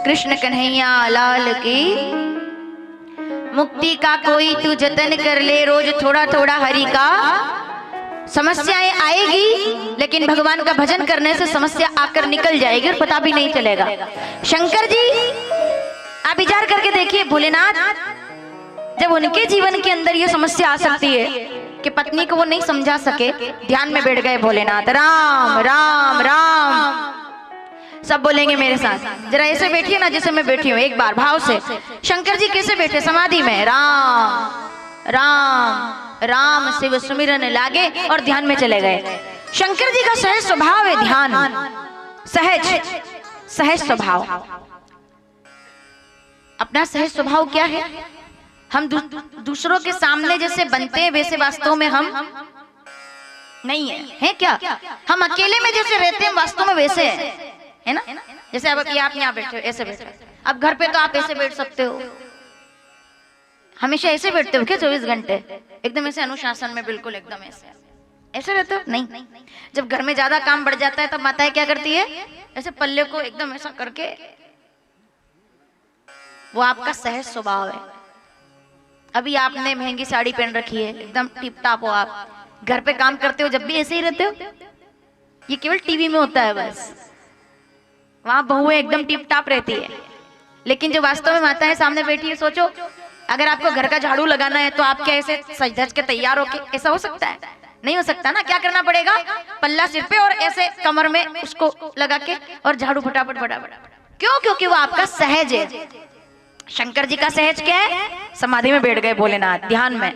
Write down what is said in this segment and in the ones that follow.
कृष्ण कन्हैया लाल की। मुक्ति का कोई तू जतन कर ले, रोज थोड़ा थोड़ा हरि का। समस्याएं आएगी लेकिन भगवान का भजन करने से समस्या आकर निकल जाएगी और पता भी नहीं चलेगा। शंकर जी आप विचार करके देखिए, भोलेनाथ जब उनके जीवन के अंदर ये समस्या आ सकती है कि पत्नी को वो नहीं समझा सके, ध्यान में बैठ गए भोलेनाथ, राम राम राम। सब बोलेंगे मेरे साथ, जरा ऐसे बैठिए ना जैसे मैं बैठी हूँ, एक बार भाव से। शंकर जी कैसे बैठे? समाधि में, राम राम राम शिव सुमिरन लागे और ध्यान में चले गए। शंकर जी का सहज स्वभाव है ध्यान, सहज स्वभाव। अपना सहज स्वभाव क्या है? हम दूसरों के सामने जैसे बनते हैं वैसे वास्तव में हम नहीं है क्या? हम अकेले में जैसे रहते हैं वास्तव में वैसे है ना? जैसे अब आप यहाँ बैठे हो, ऐसे बैठे, अब घर पे तो आप ऐसे बैठ सकते हो, हमेशा ऐसे बैठते हो क्या 24 घंटे? एकदम ऐसे अनुशासन में, बिल्कुल एकदम ऐसे रहते हो? नहीं। जब घर में ज्यादा काम बढ़ जाता है तब माताएं क्या करती है? ऐसे पल्ले को एकदम ऐसा करके, वो आपका सहज स्वभाव है। अभी आपने महंगी साड़ी पहन रखी है, एकदम टिप टाप हो, आप घर पे काम करते हो जब भी ऐसे ही रहते हो? ये केवल टीवी में होता है बस, वहां बहुएं एकदम टिप टाप रहती है, लेकिन जो वास्तव में माताएं सामने बैठी है, सोचो अगर आपको घर का झाड़ू लगाना है तो आप क्या ऐसे सज धज के तैयार होके, ऐसा हो सकता है? नहीं हो सकता ना। क्या करना पड़ेगा? पल्ला सिर पे और ऐसे कमर में उसको लगा के और झाड़ू फटाफट। क्यों? क्योंकि वो आपका सहज है। शंकर जी का सहज क्या है? समाधि में बैठ गए भोलेनाथ, ध्यान में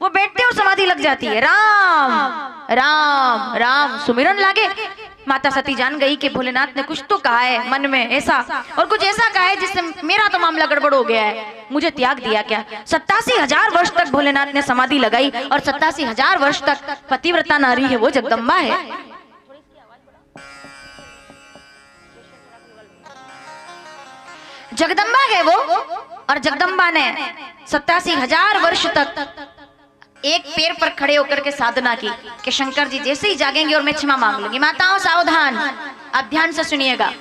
वो बैठते और समाधि लग जाती है। राम राम राम सुमिरन लागे। माता सती जान गई कि भोलेनाथ ने कुछ तो कहा है मन में ऐसा, और कुछ ऐसा कहा है जिससे मेरा तो मामला गड़बड़ हो गया है, मुझे त्याग दिया क्या? 87,000 वर्ष तक भोलेनाथ ने समाधि लगाई, और 87,000 वर्ष तक पतिव्रता नारी है वो जगदम्बा है। जगदम्बा है वो, और जगदम्बा ने 87,000 वर्ष तक एक पैर पर खड़े होकर के साधना की कि शंकर जी जैसे ही जागेंगे और मैं क्षमा मांग लूंगी। माताओं सावधान, आप ध्यान से सुनिएगा।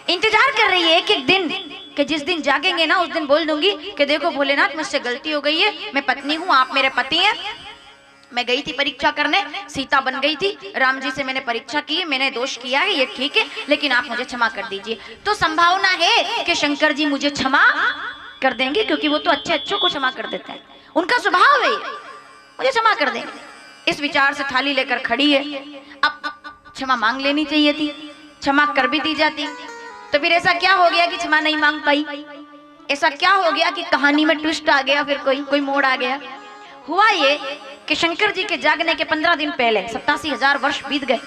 इंतजार कर रही है एक दिन कि जिस दिन जागेंगे ना उस दिन बोल दूंगी कि देखो भोलेनाथ मुझसे गलती हो गई है, मैं पत्नी हूँ, आप मेरे पति हैं, मैं गई थी परीक्षा करने, सीता बन गई थी, राम जी से मैंने परीक्षा की है, मैंने दोष किया है, ये ठीक है, लेकिन आप मुझे क्षमा कर दीजिए। तो संभावना है कि शंकर जी मुझे क्षमा कर देंगे, क्योंकि वो तो अच्छों को क्षमा कर देते हैं, उनका स्वभाव है, मुझे क्षमा कर देंगे। इस विचार से थाली लेकर खड़ी है। अब क्षमा मांग लेनी चाहिए थी, क्षमा कर भी दी जाती, तो फिर ऐसा क्या हो गया कि क्षमा नहीं मांग पाई? ऐसा क्या हो गया कि कहानी में ट्विस्ट आ गया, फिर कोई मोड़ आ गया? हुआ ये कि शंकर जी के जागने के 15 दिन पहले 87,000 वर्ष बीत गए,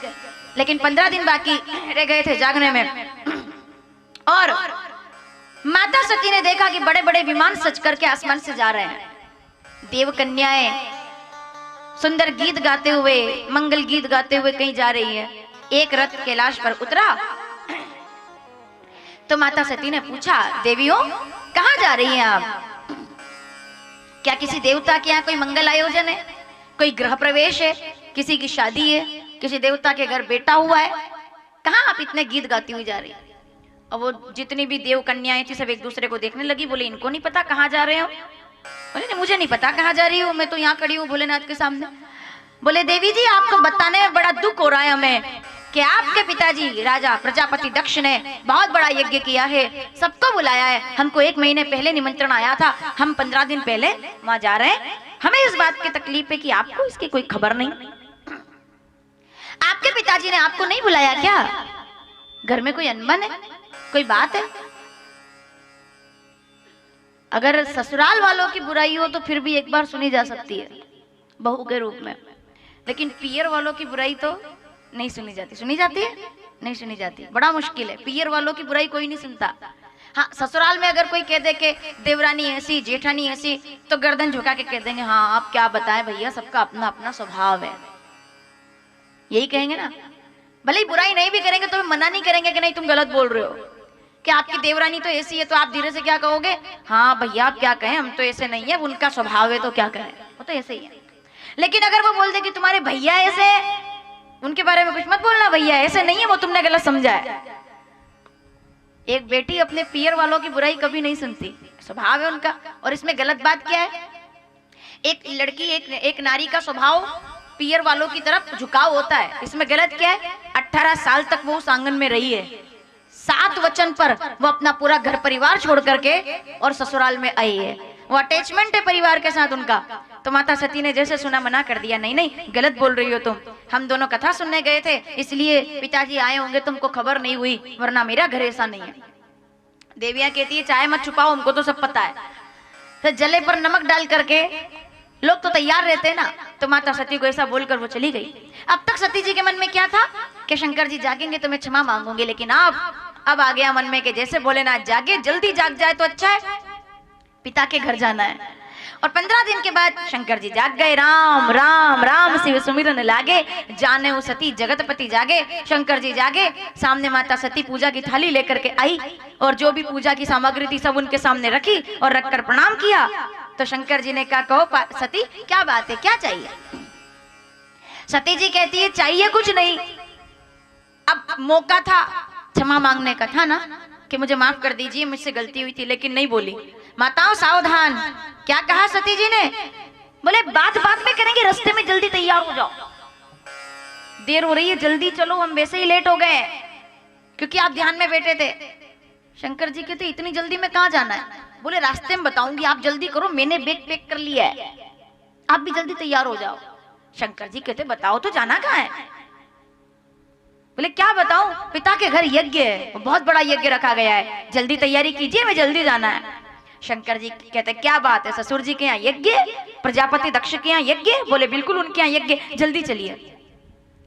लेकिन 15 दिन बाकी रह गए थे जागने में, और माता सती ने देखा कि बड़े बड़े विमान सज करके आसमान से जा रहे हैं, देव कन्याएं सुंदर गीत गाते हुए, मंगल गीत गाते हुए कहीं जा रही है। एक रथ कैलाश पर उतरा तो माता सती ने पूछा, देवियों कहाँ जा रही हैं आप? क्या किसी देवता के यहाँ कोई मंगल आयोजन है, कोई गृह प्रवेश है, किसी की शादी है, किसी देवता के घर बेटा हुआ है? कहाँ आप इतने गीत गाती हुई जा रही? और वो जितनी भी देव कन्याएं थी सब एक दूसरे को देखने लगी, बोले इनको नहीं पता कहाँ जा रहे हो? बोले नहीं मुझे नहीं पता कहाँ जा रही हूँ, मैं तो यहाँ खड़ी हूँ भोलेनाथ के सामने। बोले देवी जी आपको बताने में बड़ा दुख हो रहा है हमें कि आपके पिताजी राजा प्रजापति दक्ष ने बहुत बड़ा यज्ञ किया है, सबको बुलाया है, हमको 1 महीने पहले निमंत्रण आया था, हम 15 दिन पहले वहां जा रहे हैं, हमें इस बात की तकलीफ है कि आपको इसकी कोई खबर नहीं। आपके पिताजी ने आपको नहीं बुलाया क्या? घर में कोई अनबन है, कोई बात है? अगर ससुराल वालों की बुराई हो तो फिर भी एक बार सुनी जा सकती है बहू के रूप में, लेकिन पियर वालों की बुराई तो नहीं सुनी जाती। सुनी जाती है? नहीं सुनी जाती, बड़ा मुश्किल है। पियर वालों की बुराई कोई नहीं सुनता। हाँ, ससुराल में अगर कोई कह दे कि देवरानी ऐसी, जेठानी ऐसी, तो गर्दन झुका के कह देंगे हाँ आप क्या बताएं भैया, सबका अपना अपना स्वभाव है, यही कहेंगे ना। भले ही बुराई नहीं भी करेंगे तो मना नहीं करेंगे कि नहीं तुम गलत बोल रहे हो, कि आपकी देवरानी तो ऐसी है, तो आप धीरे से क्या कहोगे, हाँ भैया आप क्या कहें, हम तो ऐसे नहीं है, उनका स्वभाव है तो क्या करें, वो तो ऐसे ही है। लेकिन अगर वो बोल दे कि तुम्हारे भैया ऐसे, उनके बारे में कुछ मत बोलना, भैया ऐसे नहीं है, वो तुमने गलत समझा है, एक बेटी अपने पियर वालों की बुराई कभी नहीं सुनती, स्वभाव है उनका। और इसमें गलत बात क्या है? एक लड़की एक नारी का स्वभाव पियर वालों की तरफ झुकाव होता है, इसमें गलत क्या है? 18 साल तक वो उस आंगन में रही है, 7 वचन पर वो अपना पूरा घर परिवार छोड़ करके और ससुराल में आई है। वो अटैचमेंट है परिवार के साथ उनका। तो माता सती ने जैसे सुना मना कर दिया, नहीं नहीं गलत बोल रही हो तुम, हम दोनों कथा सुनने गए थे इसलिए पिताजी आए होंगे, तुमको खबर नहीं हुई, वरना मेरा घर ऐसा नहीं है। देवियां कहती है चाहे मत छुपाओ, हमको तो सब पता है। तो जले पर नमक डाल करके लोग तो तैयार रहते हैं ना, तो माता सती को ऐसा बोलकर वो चली गई। अब तक सती जी के मन में क्या था कि शंकर जी जागेंगे तो मैं क्षमा मांगूंगी, लेकिन अब आ गया मन में कि जैसे भोलेनाथ जागे, जल्दी जाग जाए तो अच्छा है, पिता के घर जाना है। और 15 दिन के बाद शंकर जी जाग गए। राम राम राम शिव सुमिरन लागे, जाने वो सती जगतपति जागे। शंकर जी जागे, सामने माता सती पूजा की थाली लेकर के आई और जो भी पूजा की सामग्री थी सब उनके सामने रखी और रखकर प्रणाम किया। तो शंकर जी ने कहा कहो सती क्या बात है, क्या चाहिए? सती जी कहती है चाहिए कुछ नहीं, अब मौका था क्षमा मांगने का था ना, कि मुझे माफ कर दीजिए मुझसे गलती हुई थी, लेकिन नहीं बोली। माताओं सावधान, क्या कहा सती जी ने? बोले बात बात में करेंगे, रास्ते में जल्दी तैयार हो जाओ, देर हो रही है, जल्दी चलो, हम वैसे ही लेट हो गए क्योंकि आप ध्यान में बैठे थे। शंकर जी कहते इतनी जल्दी में कहाँ जाना है? बोले रास्ते में बताऊंगी, आप जल्दी करो, मैंने बैग पैक कर लिया है, आप भी जल्दी तैयार हो जाओ। शंकर जी कहते बताओ तो जाना कहाँ है? बोले क्या बताऊं, पिता के घर यज्ञ है, बहुत बड़ा यज्ञ रखा गया है, जल्दी तैयारी कीजिए, मैं जल्दी जाना है। शंकर जी कहते क्या बात है, ससुर जी के यहाँ यज्ञ, प्रजापति दक्ष के यहाँ यज्ञ? बोले बिल्कुल उनके यहाँ यज्ञ, जल्दी चलिए।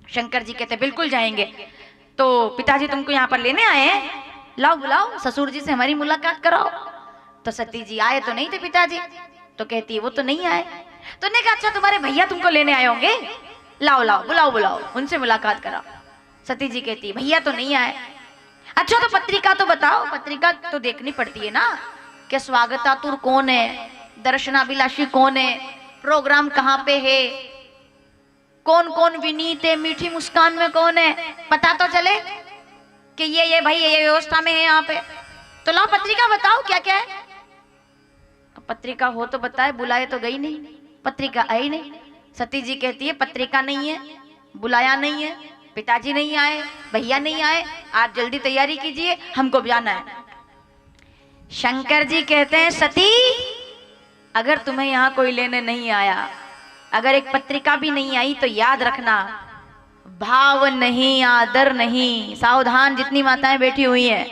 शंकर जी कहते बिल्कुल जाएंगे। तो पिताजी तुमको यहाँ पर लेने आए हैं, लाओ बुलाओ ससुर जी से हमारी मुलाकात कराओ। तो सती जी आए तो नहीं थे पिताजी, तो कहती वो तो नहीं आए। तो ने कहा अच्छा तुम्हारे भैया तुमको लेने आए होंगे, लाओ लाओ बुलाओ बुलाओ, उनसे मुलाकात कराओ। सती जी कहती भैया तो नहीं आए। अच्छा तो पत्रिका तो बताओ, पत्रिका तो देखनी पड़ती है ना, कि स्वागतातुर कौन है, दर्शनाभिलाषी कौन है, प्रोग्राम कहाँ पे है, कौन कौन विनीत है, मीठी मुस्कान में कौन है, पता तो चले कि ये भाई ये व्यवस्था में है यहाँ पे। तो लाओ पत्रिका बताओ क्या क्या है। पत्रिका हो तो बताए, बुलाए तो गई नहीं, पत्रिका आई नहीं। सती जी कहती है पत्रिका नहीं है, बुलाया नहीं है, पिताजी नहीं आए, भैया नहीं आए, आप जल्दी तैयारी कीजिए, हमको जाना है। शंकर जी कहते हैं सती अगर तुम्हें यहाँ कोई लेने नहीं आया, अगर एक पत्रिका भी नहीं आई, तो याद रखना भाव नहीं आदर नहीं। सावधान जितनी माताएं बैठी हुई हैं,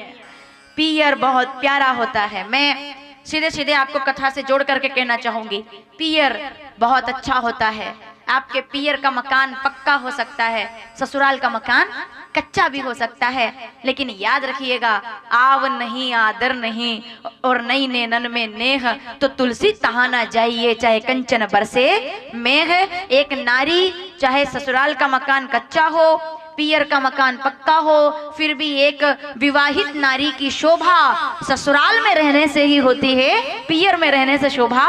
पियर बहुत प्यारा होता है। मैं सीधे सीधे आपको कथा से जोड़ करके कहना चाहूंगी, पियर बहुत अच्छा होता है। आपके पियर का मकान पक्का हो सकता है, ससुराल का मकान कच्चा भी हो सकता है, लेकिन याद रखिएगा आव नहीं आदर नहीं और नई नैनन में नेह, तो तुलसी तहा ना जाइए चाहे कंचन बरसे मेह। एक नारी चाहे ससुराल का मकान कच्चा हो, पियर का मकान पक्का हो, फिर भी एक विवाहित नारी की शोभा ससुराल में रहने से ही होती है, पियर में रहने से शोभा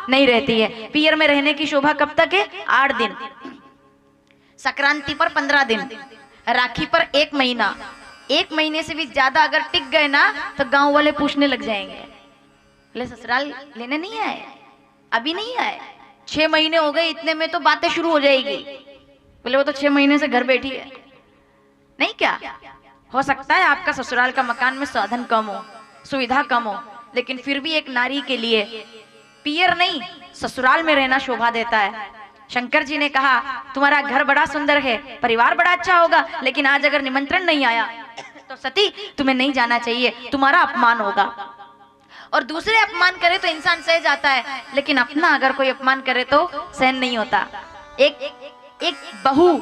नहीं रहती है। पियर में रहने की शोभा कब तक है? 8 दिन, संक्रांति पर 15 दिन, राखी पर 1 महीना। 1 महीने से भी ज्यादा अगर टिक गए ना तो गांव वाले पूछने लग जाएंगे, बोले ससुराल लेने नहीं आए, अभी नहीं आए, 6 महीने हो गए, इतने में तो बातें शुरू हो जाएगी। बोले वो तो 6 महीने से घर बैठी है। नहीं क्या हो सकता है आपका ससुराल का मकान में साधन कम हो, सुविधा कम हो, लेकिन फिर भी एक नारी के लिए पियर नहीं ससुराल में रहना शोभा देता है। शंकर जी ने कहा तुम्हारा घर बड़ा सुंदर है, परिवार बड़ा अच्छा होगा, लेकिन आज अगर निमंत्रण नहीं आया तो सती तुम्हें नहीं जाना चाहिए, तुम्हारा अपमान होगा। और दूसरे अपमान करे तो इंसान सह जाता है, लेकिन अपना अगर कोई अपमान करे तो सहन नहीं होता। एक बहू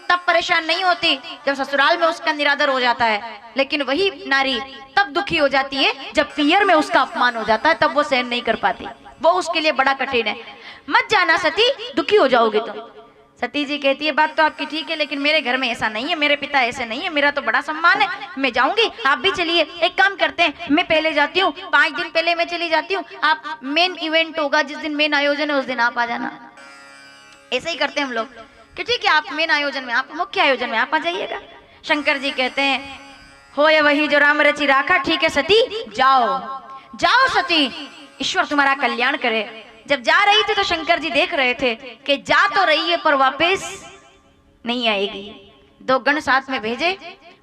तब परेशान नहीं होती जब ससुराल में उसका निरादर हो जाता है, लेकिन वही नारी तब दुखी हो जाती है जब पियर में उसका अपमान हो जाता है, तब वो सहन नहीं कर पाती, वो उसके लिए बड़ा कठिन है। मत जाना सती, दुखी हो जाओगे तुम। सती जी कहती है बात तो आपकी ठीक है, लेकिन मेरे घर में ऐसा नहीं है, मेरे पिता ऐसे नहीं है, मेरा तो बड़ा सम्मान है, मैं जाऊंगी, आप भी चलिए। एक काम करते हैं, मैं पहले जाती हूँ, 5 दिन पहले मैं चली जाती हूँ, आप मेन इवेंट होगा जिस दिन मेन आयोजन है उस दिन आप आ जाना। ऐसे ही करते हैं हम लोग कि ठीक है आप मेन आयोजन में, आप मुख्य आयोजन में आप आ जाइएगा। शंकर जी कहते हैं हो ये वही जो राम रचि राखा, ठीक है सती जाओ, जाओ सती, ईश्वर तुम्हारा कल्याण करे। जब जा रही थी तो शंकर जी देख रहे थे कि जा तो रही है पर वापस नहीं आएगी। 2 गण साथ में भेजे,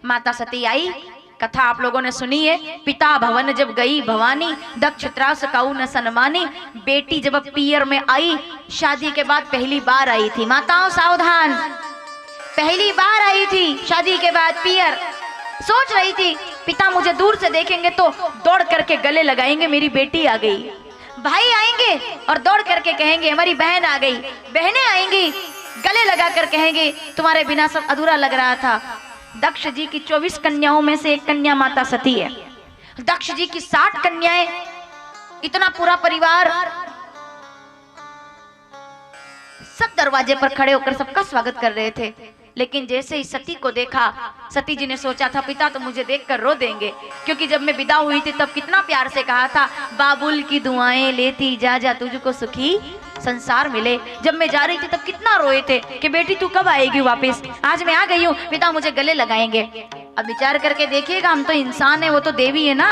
माता सती आई। कथा आप लोगों ने सुनी है, पिता भवन जब गई भवानी, दक्ष त्रास काऊ न सन्मानी। बेटी जब पियर में आई, शादी के बाद पहली बार आई थी। माताओं सावधान, पहली बार आई थी शादी के बाद पियर। सोच रही थी पिता मुझे दूर से देखेंगे तो दौड़ करके गले लगाएंगे मेरी बेटी आ गई, भाई आएंगे और दौड़ करके कहेंगे हमारी बहन आ गई, बहनें आएंगी गले लगाकर कहेंगे तुम्हारे बिना सब अधूरा लग रहा था। दक्ष जी की 24 कन्याओं में से एक कन्या माता सती है। दक्ष जी की 60 कन्याएं, इतना पूरा परिवार, सब दरवाजे पर खड़े होकर सबका स्वागत कर रहे थे। लेकिन जैसे ही सती को देखा, सती जी ने सोचा था पिता तो मुझे देखकर रो देंगे, क्योंकि जब मैं विदा हुई थी तब कितना प्यार से कहा था बाबुल की दुआएं लेती जा जा तुझको सुखी संसार मिले। जब मैं जा रही थी तब कितना रोए थे कि बेटी तू कब आएगी वापस, आज मैं आ गई हूँ, पिता मुझे गले लगाएंगे। अब विचार करके देखिएगा, हम तो इंसान है, वो तो देवी है ना,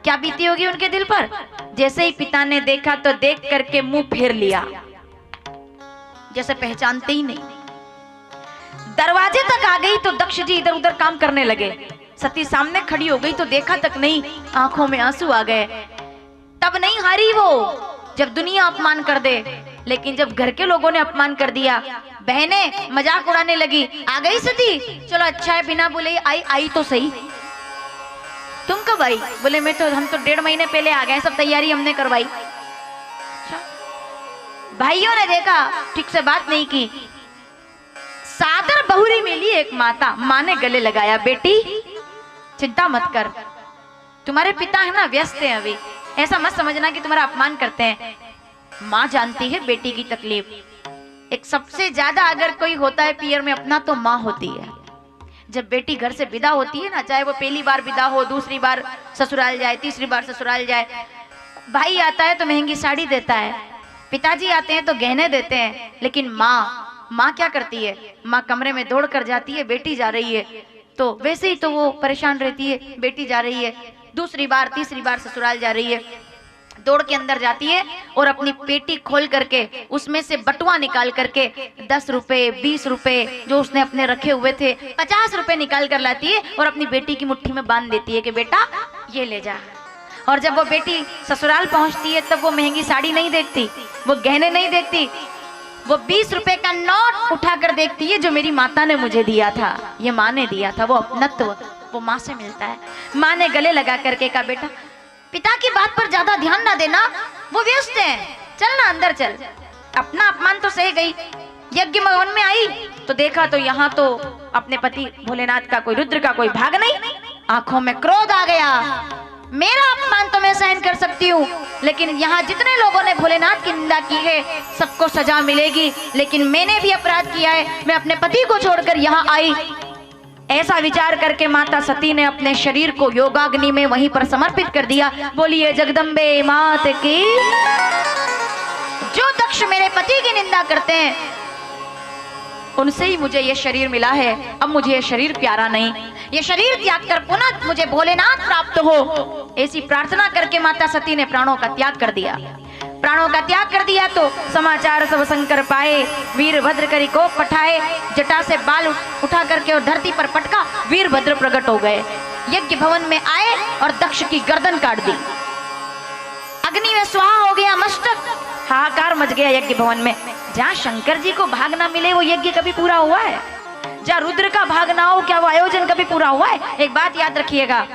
क्या बीती होगी उनके दिल पर। जैसे ही पिता ने देखा तो देख करके मुंह फेर लिया, जैसे पहचानते ही नहीं। दरवाजे तक आ गई तो दक्ष जी इधर उधर काम करने लगे। सती सामने खड़ी हो गई तो देखा तक नहीं, आंखों में आंसू आ गए। तब नहीं हारी वो जब दुनिया अपमान कर दे, लेकिन जब घर के लोगों ने अपमान कर दिया, बहनें मजाक उड़ाने लगी, आ गई सती, चलो अच्छा है बिना बोले आई तो सही। तुम कब आई? बोले हम तो 1.5 महीने पहले आ गए, सब तैयारी हमने करवाई। भाइयों ने देखा ठीक से बात नहीं की, सादर बहुरी मिली एक माता, माँ ने गले लगाया, बेटी चिंता मत कर, तुम्हारे पिता है ना व्यस्त हैं अभी, ऐसा मत समझना कि तुम्हारा अपमान करते हैं। माँ जानती है बेटी की तकलीफ। एक सबसे ज्यादा अगर कोई होता है पियर में अपना तो माँ होती है। जब बेटी घर से विदा होती है ना, चाहे वो पहली बार विदा हो, दूसरी बार ससुराल जाए, तीसरी बार ससुराल जाए, भाई आता है तो महंगी साड़ी देता है, पिताजी आते हैं तो गहने देते हैं, लेकिन माँ क्या करती है? माँ कमरे में दौड़ कर जाती है, बेटी जा रही है तो वैसे ही तो वो परेशान रहती है, बेटी जा रही है, दूसरी बार तीसरी बार ससुराल जा रही है, दौड़ के अंदर जाती है और अपनी पेटी खोल करके उसमें से बटुआ निकाल करके 10 रुपए 20 रुपए जो उसने अपने रखे हुए थे 50 रुपए निकाल कर लाती है और अपनी बेटी की मुट्ठी में बांध देती है कि बेटा ये ले जा। और जब वो बेटी ससुराल पहुंचती है तब वो महंगी साड़ी नहीं देखती, वो गहने नहीं देखती, वो 20 रुपए का नोट उठाकर देखती है जो मेरी माता ने मुझे दिया था, ये माँ ने दिया था। वो अपनत्व वो माँ से मिलता है। माँ ने गले लगा करके कहा बेटा पिता की बात पर ज्यादा ध्यान ना देना, वो व्यस्त है, चल ना अंदर चल। अपना अपमान तो सह गई। यज्ञ भवन में आई तो देखा तो यहाँ तो अपने पति भोलेनाथ का कोई रुद्र का कोई भाग नहीं। आंखों में क्रोध आ गया, मेरा अपमान तो मैं सहन कर सकती हूँ, लेकिन यहाँ जितने लोगों ने भोलेनाथ की निंदा की है सबको सजा मिलेगी, लेकिन मैंने भी अपराध किया है, मैं अपने पति को छोड़कर यहाँ आई। ऐसा विचार करके माता सती ने अपने शरीर को योगाग्नि में वहीं पर समर्पित कर दिया। बोलिए जगदम्बे मात की। जो दक्ष मेरे पति की निंदा करते हैं उनसे ही मुझे ये शरीर मिला है, अब मुझे ये शरीर प्यारा नहीं, ये शरीर त्याग कर पुनः मुझे भोलेनाथ प्राप्त हो, ऐसी प्रार्थना करके माता सती ने प्राणों का त्याग कर दिया। प्राणों का त्याग कर दिया तो समाचार सब शंकर पाए, वीरभद्र करी को पठाए, जटा से बाल उठा करके और धरती पर पटका, वीरभद्र प्रकट हो गए। यज्ञ भवन में आए और दक्ष की गर्दन काट दी, अग्नि में स्वाहा हो गया मस्तक, हाहाकार मच गया यज्ञ भवन में। जहाँ शंकर जी को भाग ना मिले वो यज्ञ कभी पूरा हुआ है? जहाँ रुद्र का भाग ना हो क्या वो आयोजन कभी पूरा हुआ है? एक बात याद रखिएगा,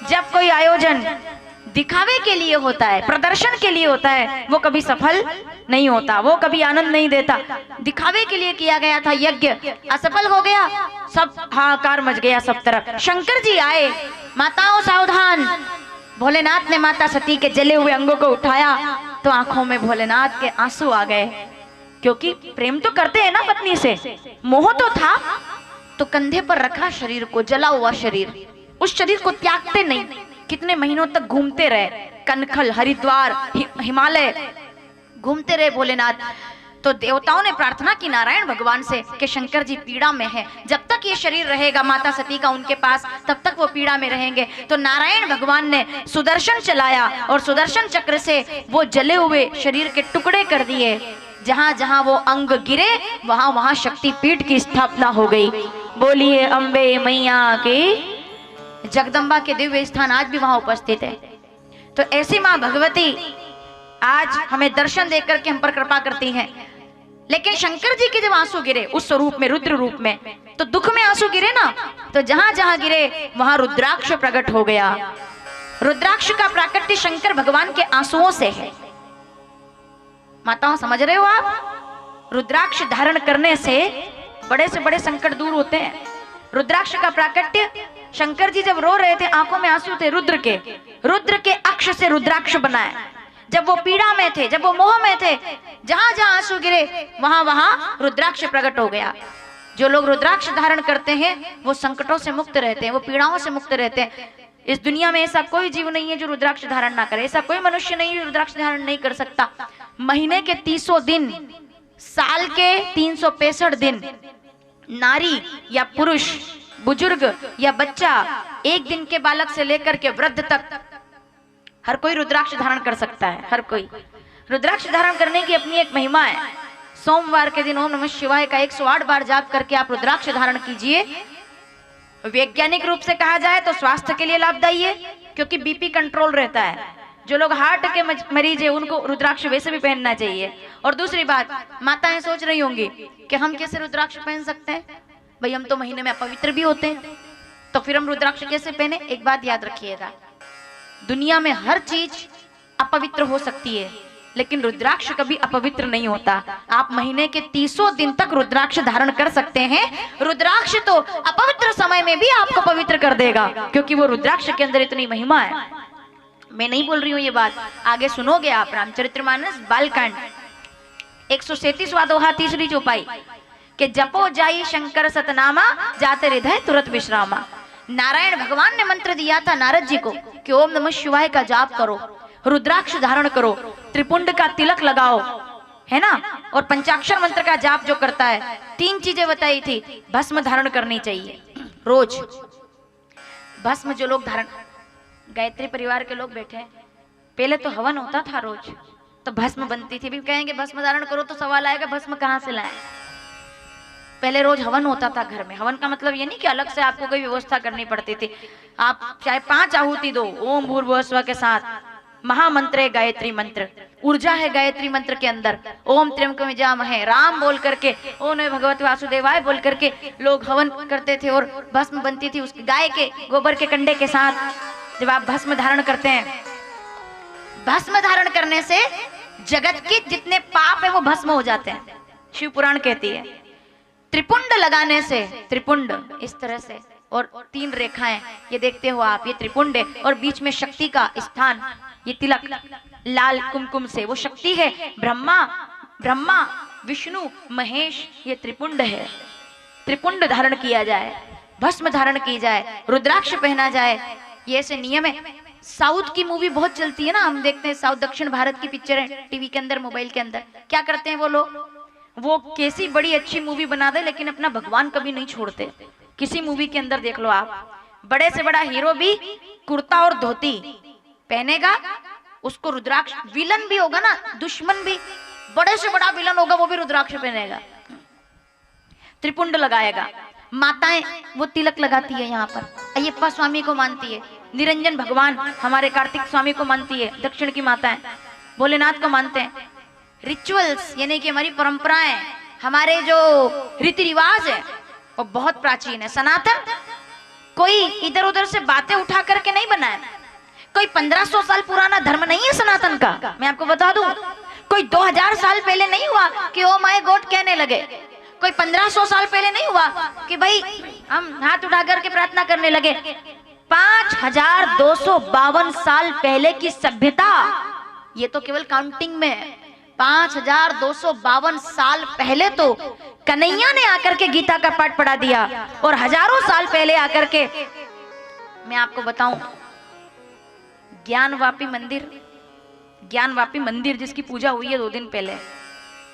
जब कोई आयोजन दिखावे के लिए होता है, प्रदर्शन के लिए होता है, वो कभी सफल नहीं होता, वो कभी आनंद नहीं देता। दिखावे के लिए किया गया था यज्ञ, असफल हो गया, सब हाहाकार मच गया सब तरफ। शंकर जी आए, माताओं सावधान। भोलेनाथ ने माता सती के जले हुए अंगों को उठाया तो आंखों में भोलेनाथ के आंसू आ गए, क्योंकि प्रेम तो करते हैं ना पत्नी से, मोह तो था, तो कंधे पर रखा शरीर को, जला हुआ शरीर, उस शरीर को त्यागते नहीं। कितने महीनों तक घूमते रहे, कनखल, हरिद्वार, हिमालय घूमते रहे भोलेनाथ। तो देवताओं ने प्रार्थना की नारायण भगवान से कि शंकर जी पीड़ा में है, जब तक तक ये शरीर रहेगा माता सती का उनके पास, तब तक वो पीड़ा में रहेंगे। तो नारायण भगवान ने सुदर्शन चलाया और सुदर्शन चक्र से वो जले हुए शरीर के टुकड़े कर दिए। जहां जहां वो अंग गिरे वहां वहां शक्तिपीठ की स्थापना हो गई। बोलिए अम्बे मैया की। जगदम्बा के दिव्य स्थान आज भी वहां उपस्थित है। तो ऐसी मां भगवती आज हमें दर्शन देकर के हम पर कृपा करती हैं। लेकिन शंकर जी के जब आंसू गिरे उस स्वरूप में, रुद्र रूप में, तो दुख में आंसू गिरे ना, तो जहां जहां गिरे वहां रुद्राक्ष प्रकट हो गया। रुद्राक्ष का प्राकट्य शंकर भगवान के आंसुओं से है। माताओं समझ रहे हो आप? रुद्राक्ष धारण करने से बड़े से बड़े संकट दूर होते हैं। रुद्राक्ष का प्राकट्य, शंकर जी जब रो रहे थे आंखों में आंसू थे रुद्र के अक्ष से रुद्राक्ष बनाए। जब वो पीड़ा में थे, जब वो मोह में थे, जहां जहां आंसू गिरे वहां वहां रुद्राक्ष प्रकट हो गया। जो लोग रुद्राक्ष धारण करते हैं वो संकटों से मुक्त रहते हैं, वो पीड़ाओं से मुक्त रहते हैं। इस दुनिया में ऐसा कोई जीव नहीं है जो रुद्राक्ष धारण ना करे, ऐसा कोई मनुष्य नहीं है जो रुद्राक्ष धारण नहीं कर सकता। महीने के 300 दिन, साल के 365 दिन, नारी या पुरुष, बुजुर्ग या बच्चा, एक दिन के बालक से लेकर के वृद्ध तक हर कोई रुद्राक्ष धारण कर सकता है। हर कोई रुद्राक्ष धारण करने की अपनी एक महिमा है। सोमवार के दिन ओम नमः शिवाय का 108 बार जाप करके आप रुद्राक्ष धारण कीजिए। वैज्ञानिक रूप से कहा जाए तो स्वास्थ्य के लिए लाभदायी है, क्योंकि बीपी कंट्रोल रहता है। जो लोग हार्ट के मरीज है उनको रुद्राक्ष वैसे भी पहनना चाहिए। और दूसरी बात, माताएं सोच रही होंगी कि हम कैसे रुद्राक्ष पहन सकते हैं, भाई हम तो महीने में अपवित्र भी होते हैं, तो फिर हम रुद्राक्ष कैसे पहने? एक बात याद रखिएगा, दुनिया में हर चीज अपवित्र हो सकती है लेकिन रुद्राक्ष कभी अपवित्र नहीं होता। आप महीने के 300 दिन तक रुद्राक्ष धारण कर सकते हैं। रुद्राक्ष तो अपवित्र समय में भी आपको पवित्र कर देगा, क्योंकि वो रुद्राक्ष के अंदर इतनी महिमा है। मैं नहीं बोल रही हूँ ये बात, आगे सुनोगे आप। रामचरितमानस बालकांड 137वां दोहा, तीसरी चौपाई के जपो जाई शंकर सतनामा, जाते हृदय तुरंत विश्रामा। नारायण भगवान ने मंत्र दिया था नारद जी को कि ओम नमः शिवाय का जाप करो, रुद्राक्ष धारण करो, त्रिपुंड का तिलक लगाओ, है ना, और पंचाक्षर मंत्र का जाप जो करता है। 3 चीजें बताई थी। भस्म धारण करनी चाहिए रोज। भस्म जो लोग धारण, गायत्री परिवार के लोग बैठे, पहले तो हवन होता था रोज, तो भस्म बनती थी। भी कहेंगे भस्म धारण करो तो सवाल आएगा भस्म कहाँ से लाएं। पहले रोज हवन होता था घर में। हवन का मतलब ये नहीं कि अलग से आपको कोई व्यवस्था करनी पड़ती थी। आप चाहे 5 आहुति दो ओम भूर्भुवः स्वः के साथ, महामंत्र है गायत्री मंत्र, ऊर्जा है गायत्री मंत्र के अंदर। ओम त्र्यंबकं यजामहे, राम बोल करके, ओम नमो भगवते वासुदेवाय बोल करके लोग हवन करते थे और भस्म बनती थी उस गाय के गोबर के कंडे के साथ। जब आप भस्म धारण करते हैं, भस्म धारण करने से जगत के जितने पाप है वो भस्म हो जाते हैं, शिव पुराण कहती है। त्रिपुंड लगाने से, त्रिपुंड इस तरह से, और 3 रेखाएं, ये देखते हो आप, ये त्रिपुंड है, और बीच में शक्ति का स्थान, ये तिलक लाल कुमकुम से, वो शक्ति है। ब्रह्मा विष्णु महेश, ये त्रिपुंड है। त्रिपुंड धारण किया जाए, भस्म धारण की जाए, रुद्राक्ष पहना जाए, ये ऐसे नियम है। साउथ की मूवी बहुत चलती है ना, हम देखते हैं साउथ, दक्षिण भारत की पिक्चरें टीवी के अंदर, मोबाइल के अंदर। क्या करते हैं वो लोग, वो कैसी बड़ी अच्छी मूवी बना दे लेकिन अपना भगवान कभी नहीं छोड़ते। किसी मूवी के अंदर देख लो आप, बड़े से बड़ा हीरो भी कुर्ता और धोती पहनेगा, उसको रुद्राक्ष, विलन भी होगा ना, दुश्मन भी, बड़े से बड़ा विलन होगा वो भी रुद्राक्ष पहनेगा, त्रिपुंड लगाएगा। माताएं वो तिलक लगाती है यहाँ पर, अयप्पा स्वामी को मानती है, निरंजन भगवान हमारे कार्तिक स्वामी को मानती है, दक्षिण की माताएं भोलेनाथ को मानते हैं। रिचुअल्स यानी कि हमारी परंपराएं, हमारे जो रीति रिवाज है वो बहुत प्राचीन है, सनातन। कोई इधर उधर से बातें उठा करके नहीं बनाया, कोई 1500 साल पुराना धर्म नहीं है सनातन का। मैं आपको बता दूं, कोई 2000 साल पहले नहीं हुआ कि ओ माय गॉड कहने लगे, कोई 1500 साल पहले नहीं हुआ कि भाई हम हाथ उठा करके प्रार्थना करने लगे। 5252 साल पहले की सभ्यता, ये तो केवल काउंटिंग में है। 5252 साल पहले तो कन्हैया ने आकर के गीता का पाठ पढ़ा दिया, और हजारों साल पहले आकर के, मैं आपको बताऊं, ज्ञानवापी मंदिर जिसकी पूजा हुई है 2 दिन पहले,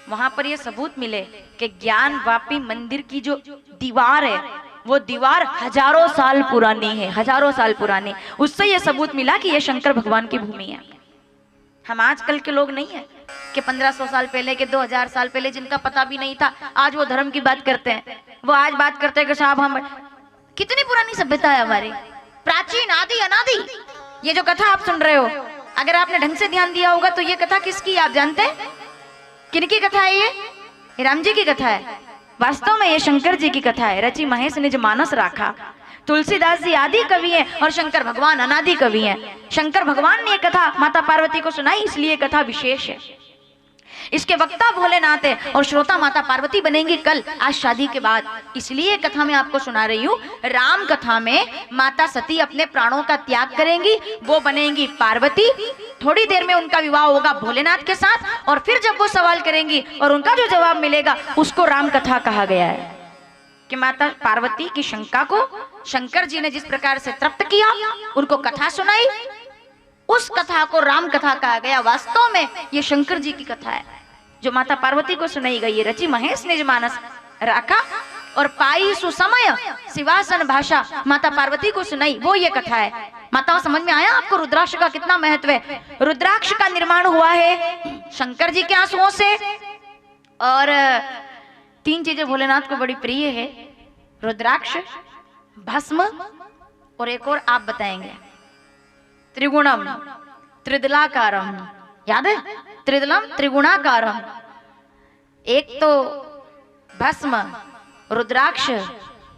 वहां पर यह सबूत मिले कि ज्ञानवापी मंदिर की जो दीवार है वो दीवार हजारों साल पुरानी है, हजारों साल पुरानी। उससे ये सबूत मिला कि ये शंकर भगवान की भूमि है। हम आजकल के लोग नहीं है कि 1500 साल पहले के 2000 साल पहले जिनका पता भी नहीं था, आज वो धर्म की बात करते हैं। वो आज बात करते हैं कि साहब हम कितनी पुरानी सभ्यता है हमारी, प्राचीन, आदि अनादि। ये जो कथा आप सुन रहे हो, अगर आपने ढंग से ध्यान दिया होगा तो ये कथा किसकी आप जानते हैं? किनकी कथा है ये राम जी की कथा है। वास्तव में ये शंकर जी की कथा है। रचि महेश निज मानस राखा। तुलसीदास जी आदि कवि हैं और शंकर भगवान अनादि कवि हैं। शंकर भगवान ने ये कथा माता पार्वती को सुनाई, इसलिए कथा विशेष है। इसके वक्ता भोलेनाथ है और श्रोता माता पार्वती बनेंगी कल, आज शादी के बाद। इसलिए कथा में आपको सुना रही हूँ। राम कथा में माता सती अपने प्राणों का त्याग करेंगी, वो बनेंगी पार्वती। थोड़ी देर में उनका विवाह होगा भोलेनाथ के साथ, और फिर जब वो सवाल करेंगी और उनका जो जवाब मिलेगा उसको राम कथा कहा गया है। कि माता पार्वती की शंका को शंकर जी ने जिस प्रकार से तृप्त किया, उनको कथा सुनाई, उस कथा को राम कथा कहा गया। वास्तव में ये शंकर जी की कथा है जो माता पार्वती को सुनाई गई है। रचि महेश निज मानस राखा और पाई सुसमय शिवासन भाषा, माता पार्वती को सुनाई, वो ये कथा है। माताओं, समझ में आया आपको रुद्राक्ष का कितना महत्व है? रुद्राक्ष का निर्माण हुआ है शंकर जी के आंसुओं से। और 3 चीजें भोलेनाथ को बड़ी प्रिय है, रुद्राक्ष, भस्म और एक और आप बताएंगे, त्रिगुणम त्रिदलाकारम। याद है? त्रिदलम त्रिगुणाकारम। एक तो भस्म, रुद्राक्ष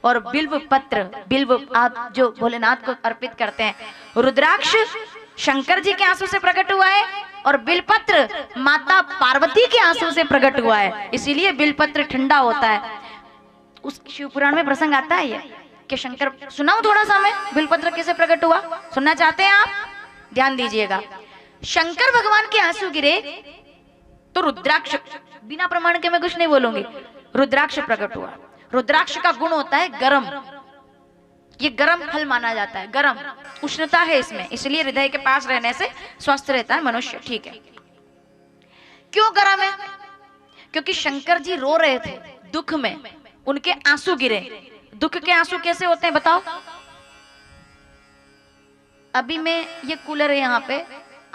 और बिल्व पत्र। बिल्व आप जो भोलेनाथ को अर्पित करते हैं। रुद्राक्ष शंकर जी के आंसू से प्रकट हुआ है और बिलपत्र माता पार्वती के आंसू से प्रकट हुआ है, इसीलिए बिलपत्र ठंडा होता है। उस शिव पुराण में प्रसंग आता है ये कि शंकर, सुनाऊं थोड़ा सा मैं बिलपत्र कैसे प्रकट हुआ? सुनना चाहते हैं आप? ध्यान दीजिएगा। शंकर भगवान के आंसू गिरे तो रुद्राक्ष, बिना प्रमाण के मैं कुछ नहीं बोलूंगी, रुद्राक्ष प्रकट हुआ। रुद्राक्ष का गुण होता है गरम, ये गरम फल माना जाता है, गरम उष्णता है इसमें, इसलिए हृदय के पास रहने से स्वस्थ रहता है मनुष्य। ठीक है, क्यों गरम है? क्योंकि शंकर जी रो रहे थे दुख में, उनके आंसू गिरे। दुख के आंसू कैसे होते हैं बताओ? अभी मैं ये कूलर है यहाँ पे,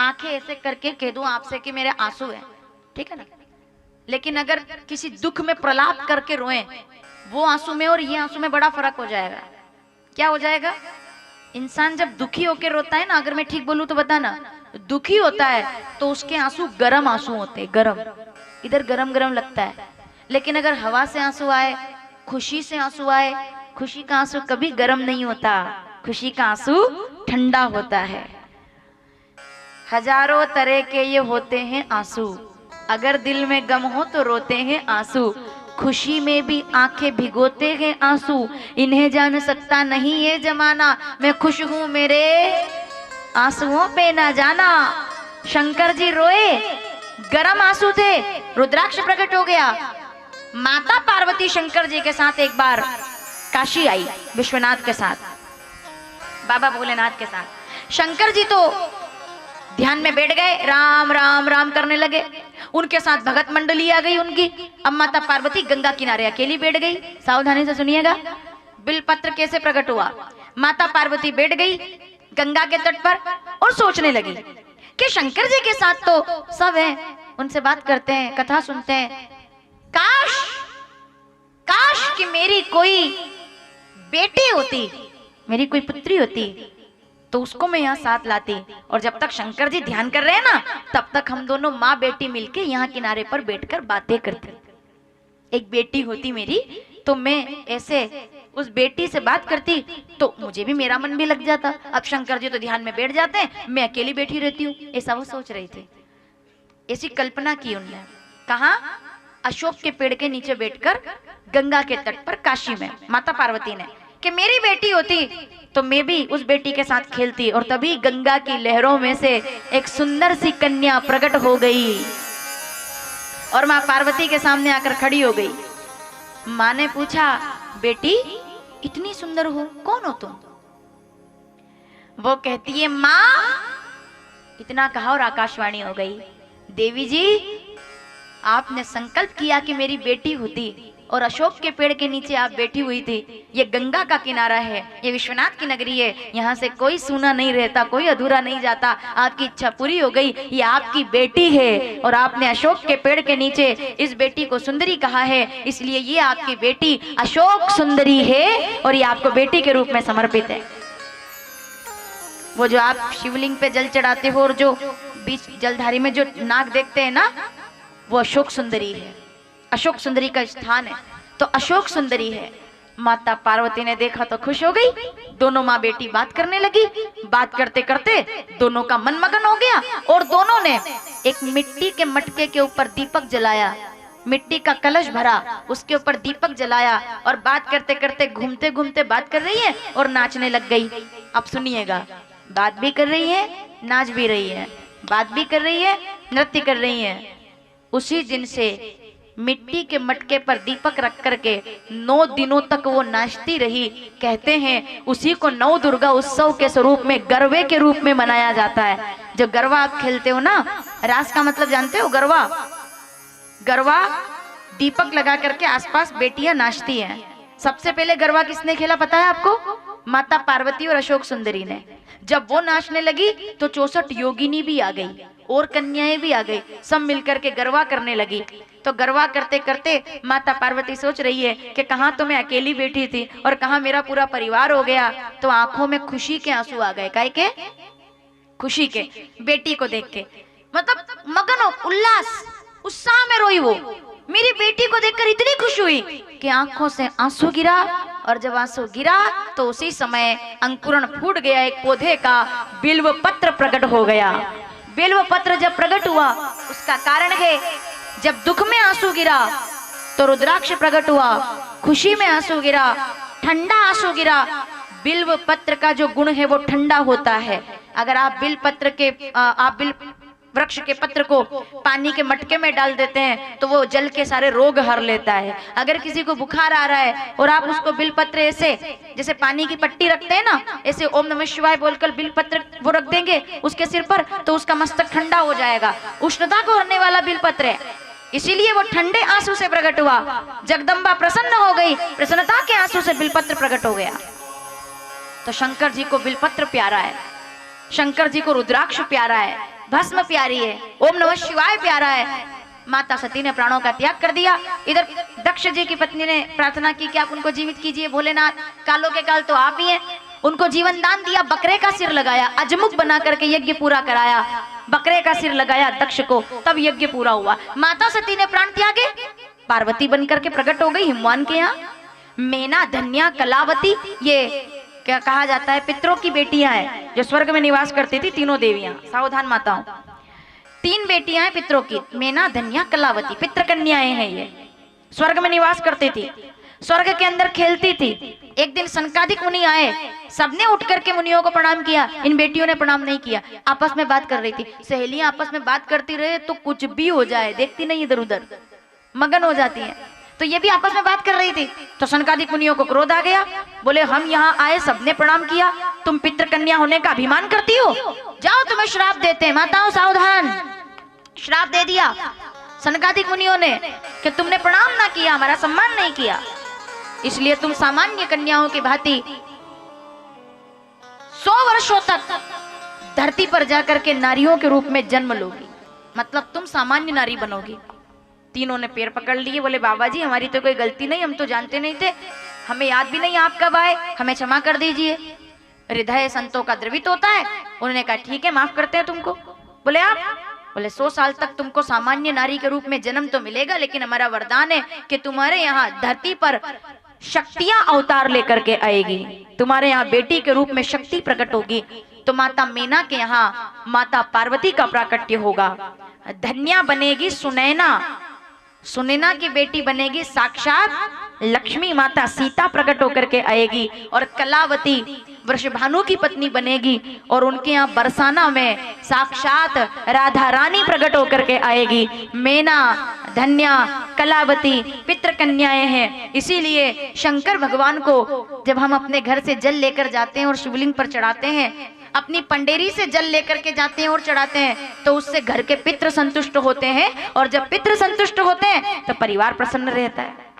आंखें ऐसे करके कह दूं आपसे कि मेरे आंसू हैं, ठीक है ना? लेकिन अगर किसी दुख में प्रलाप करके रोएं, वो आंसू में और ये आंसू में बड़ा फर्क हो जाएगा। क्या हो जाएगा? इंसान जब दुखी होकर रोता है ना, अगर मैं ठीक बोलूं तो बताना, दुखी होता है तो उसके आंसू गरम आंसू होते हैं, गरम, इधर गरम गरम लगता है। लेकिन अगर हवा से आंसू आए, खुशी से आंसू आए, खुशी का आंसू कभी गरम नहीं होता, खुशी का आंसू ठंडा होता है। हजारों तरह के ये होते हैं आंसू, अगर दिल में गम हो तो रोते हैं आंसू, खुशी में भी आंखें भिगोते हैं आंसू, इन्हें जान सकता नहीं ये जमाना, मैं खुश हूं मेरे आंसुओं पे ना जाना। शंकर जी रोए, गरम आंसू थे, रुद्राक्ष प्रकट हो गया। माता पार्वती शंकर जी के साथ एक बार काशी आई, विश्वनाथ के साथ, बाबा भोलेनाथ के साथ। शंकर जी तो ध्यान में बैठ गए, राम राम राम करने लगे। उनके साथ भगत मंडली आ गई उनकी। अब माता पार्वती गंगा किनारे अकेली बैठ गई। सावधानी से सुनिएगा, बिलपत्र कैसे प्रकट हुआ। माता पार्वती बैठ गई गंगा के तट पर और सोचने लगी कि शंकर जी के साथ तो सब हैं, उनसे बात करते हैं, कथा सुनते हैं, काश काश कि मेरी कोई बेटी होती, मेरी कोई पुत्री होती तो उसको मैं यहाँ साथ लाती, और जब तक शंकर जी ध्यान कर रहे हैं ना, तब तक हम दोनों माँ बेटी मिलके यहाँ किनारे पर बैठकर बातें करते। एक बेटी होती मेरी तो मैं ऐसे उस बेटी से बात करती तो मुझे भी, मेरा मन भी लग जाता। अब शंकर जी तो ध्यान में बैठ जाते हैं, मैं अकेली बैठी रहती हूँ। ऐसा वो सोच रही थी, ऐसी कल्पना की उनने। कहा? अशोक के पेड़ के नीचे बैठकर गंगा के तट पर काशी में माता पार्वती ने, कि मेरी बेटी होती तो मैं भी उस बेटी के साथ खेलती। और तभी गंगा की लहरों में से एक सुंदर सी कन्या प्रकट हो गई और माँ पार्वती के सामने आकर खड़ी हो गई। माँ ने पूछा, बेटी इतनी सुंदर हो, कौन हो तुम? वो कहती है, माँ, इतना कहा और आकाशवाणी हो गई, देवी जी आपने संकल्प किया कि मेरी बेटी होती और अशोक के पेड़ के नीचे आप बैठी हुई थी। ये गंगा का किनारा है, ये विश्वनाथ की नगरी है, यहाँ से कोई सूना नहीं रहता, कोई अधूरा नहीं जाता। आपकी इच्छा पूरी हो गई, ये आपकी बेटी है और आपने अशोक के पेड़ के नीचे इस बेटी को सुंदरी कहा है, इसलिए ये आपकी बेटी अशोक सुंदरी है और ये आपको बेटी के रूप में समर्पित है। वो जो आप शिवलिंग पे जल चढ़ाते हो और जो बीच जलधारी में जो नाग देखते हैं ना, वो अशोक सुंदरी है, अशोक सुंदरी का स्थान है। तो अशोक सुंदरी है। माता पार्वती ने देखा तो खुश हो गई। दोनों माँ बेटी बात करने लगी। बात करते करते दोनों का मन मगन हो गया और दोनों ने एक मिट्टी के मटके के ऊपर दीपक जलाया, मिट्टी का कलश भरा, उसके ऊपर दीपक जलाया और बात करते करते घूमते घूमते बात कर रही है और नाचने लग गई। अब सुनिएगा, बात भी कर रही है, नाच भी रही है, बात भी कर रही है, नृत्य कर रही है। उसी दिन से मिट्टी के मटके पर दीपक रख करके 9 दिनों तक वो नाचती रही। कहते हैं उसी को नौ दुर्गा उत्सव के स्वरूप में गरबे के रूप में मनाया जाता है। जो गरबा आप खेलते हो ना, रास का मतलब जानते हो? गरबा, गरबा दीपक लगा करके आसपास बेटियां नाचती हैं। सबसे पहले गरबा किसने खेला पता है आपको? माता पार्वती और अशोक सुंदरी ने। जब वो नाचने लगी तो 64 योगिनी भी आ गई और कन्याएं भी आ गई, सब मिलकर के गरबा करने लगी। तो गरबा करते करते माता पार्वती सोच रही है कि कहाँ तो मैं अकेली बैठी थी और कहाँ मेरा पूरा परिवार हो गया। तो आंखों में खुशी के आंसू आ गए। काहे के? खुशी के, बेटी को देख के। मतलब मगन हो, उल्लास, उत्साह में रोई वो। मेरी बेटी को देखकर इतनी खुश हुई कि आंखों से आंसू गिरा और जब आंसू गिरा तो उसी समय अंकुरण फूट गया, एक पौधे का बिल्व पत्र प्रकट हो गया। बिल्व पत्र जब प्रकट हुआ उसका कारण है, जब दुख में आंसू गिरा तो रुद्राक्ष प्रकट हुआ, खुशी में आंसू गिरा, ठंडा आंसू गिरा। बिल्व पत्र का जो गुण है वो ठंडा होता है। अगर आप बिल वृक्ष के पत्र को पानी के मटके में डाल देते हैं तो वो जल के सारे रोग हर लेता है। अगर किसी को बुखार आ रहा है और आप उसको बिलपत्र ऐसे जैसे पानी की पट्टी रखते हैं ना, ऐसे ओम नमः शिवाय बोलकर बिलपत्र वो रख देंगे उसके सिर पर तो उसका मस्तक ठंडा हो जाएगा। उष्णता को हरने वाला बिलपत्र है, इसीलिए वो ठंडे आंसू से प्रकट हुआ। जगदम्बा प्रसन्न हो गई, प्रसन्नता के आंसू से बिलपत्र प्रकट हो गया। तो शंकर जी को बिलपत्र प्यारा है, शंकर जी को रुद्राक्ष प्यारा है, भस्म प्यारी है, ओम नमः शिवाय प्यारा है। माता सती ने प्राणों का त्याग कर दिया। इधर दक्ष जी की पत्नी ने प्रार्थना की कि आप उनको जीवित कीजिए भोलेनाथ, कालों के काल तो आप ही हैं। उनको जीवन दान दिया, बकरे का सिर लगाया, अजमुख बना करके यज्ञ पूरा कराया, बकरे का सिर लगाया दक्ष को, तब यज्ञ पूरा हुआ। माता सती ने प्राण त्यागे, पार्वती बनकर के प्रकट हो गई हिमवान के यहाँ। मेना, धन्या, कलावती, ये क्या कहा जाता है, पितरों की बेटियां हैं जो स्वर्ग में निवास करती थी। तीनों देवियां, सावधान माताओं, 3 बेटियां हैं पितरों की, मेना, धन्या, कलावती, पितृ कन्याएं हैं। ये स्वर्ग में निवास करती थी, स्वर्ग के अंदर खेलती थी। एक दिन सनकादिक मुनि आए, सबने उठ करके मुनियों को प्रणाम किया, इन बेटियों ने प्रणाम नहीं किया। आपस में बात कर रही थी, सहेलियां आपस में बात करती रहे तो कुछ भी हो जाए, देखती नहीं इधर उधर, मगन हो जाती है। तो ये भी आपस में बात कर रही थी। तो सनकादिक मुनियों को क्रोध आ गया, बोले हम यहाँ आए, सबने प्रणाम किया, तुम पितृ कन्या होने का अभिमान करती हो, जाओ तुम्हें श्राप देते हैं। माताओं सावधान, श्राप दे दिया सनकादिक मुनियों ने कि तुमने प्रणाम ना किया, हमारा सम्मान नहीं किया, इसलिए तुम सामान्य कन्याओं की भांति 100 वर्षों तक धरती पर जाकर के नारियों के रूप में जन्म लोगी, मतलब तुम सामान्य नारी बनोगी। तीनों ने पैर पकड़ लिए, बोले बाबा जी हमारी तो कोई गलती नहीं, हम तो जानते नहीं थे, हमें याद भी नहीं आप कब आए, हमें क्षमा कर दीजिए। हृदय संतों का द्रवित होता है। उन्होंने कहा ठीक है, माफ करते हैं तुमको। बोले आप? बोले 100 साल तक तुमको सामान्य नारी के रूप में जन्म तो मिलेगा, लेकिन हमारा वरदान है कि तुम्हारे यहाँ धरती पर शक्तियां अवतार लेकर के आएगी, तुम्हारे यहाँ बेटी के रूप में शक्ति प्रकट होगी। तो माता मीना के यहाँ माता पार्वती का प्राकट्य होगा। धन्या बनेगी सुनैना, सुनैना की बेटी बनेगी साक्षात लक्ष्मी माता सीता प्रकट होकर के आएगी। और कलावती वृषभानु की पत्नी बनेगी और उनके यहाँ बरसाना में साक्षात राधा रानी प्रकट होकर के आएगी। मेना, धन्या, कलावती पितृ कन्याएं हैं। इसीलिए शंकर भगवान को जब हम अपने घर से जल लेकर जाते हैं और शिवलिंग पर चढ़ाते हैं, अपनी पंडेरी से जल लेकर के जाते हैं और चढ़ाते हैं, तो उससे घर के पितृ संतुष्ट होते हैं, और जब पितृ संतुष्ट होते हैं तो परिवार प्रसन्न रहता है।